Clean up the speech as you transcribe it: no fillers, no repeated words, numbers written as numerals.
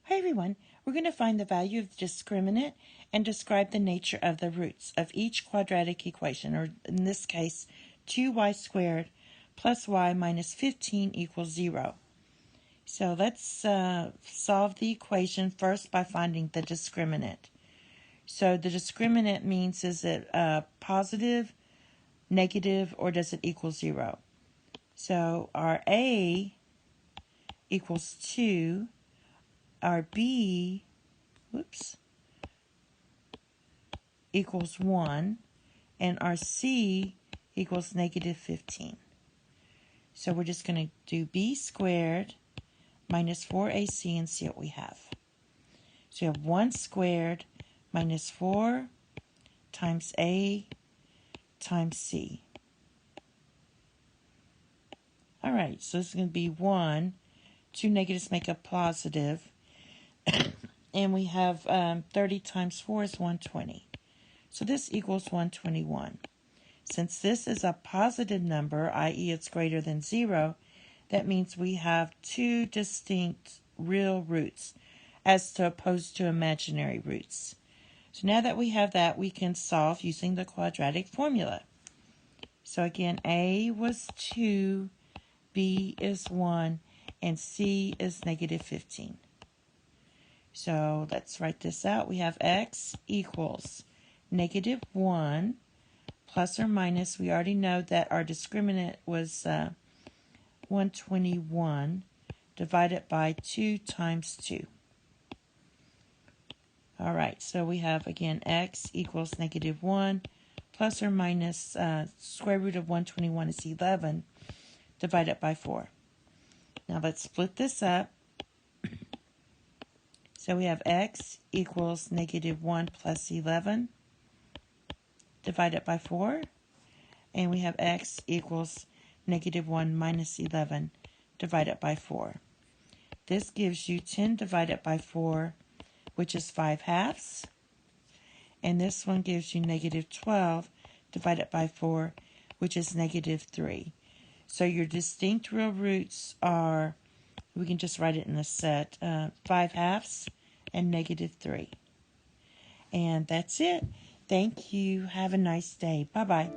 Hi everyone, we're going to find the value of the discriminant and describe the nature of the roots of each quadratic equation, or in this case, 2y squared plus y minus 15 equals 0. So let's solve the equation first by finding the discriminant. So the discriminant means, is it positive, negative, or does it equal 0? So our A equals 2. Our B, equals 1, and our C equals negative 15. So we're just going to do B squared minus 4AC and see what we have. So you have 1 squared minus 4 times A times C. All right, so this is going to be 1. 2 negatives make a positive. And we have 30 times 4 is 120. So this equals 121. Since this is a positive number, i.e. it's greater than 0, that means we have two distinct real roots as opposed to imaginary roots. So now that we have that, we can solve using the quadratic formula. So again, A was 2, B is 1, and C is negative 15. So let's write this out. We have x equals negative 1 plus or minus. We already know that our discriminant was 121 divided by 2 times 2. All right, so we have, again, x equals negative 1 plus or minus square root of 121 is 11 divided by 4. Now let's split this up. So we have x equals negative 1 plus 11 divided by 4. And we have x equals negative 1 minus 11 divided by 4. This gives you 10 divided by 4, which is 5/2. And this one gives you negative 12 divided by 4, which is negative 3. So your distinct real roots are, we can just write it in the set, 5/2 and negative 3. And that's it. Thank you. Have a nice day. Bye-bye.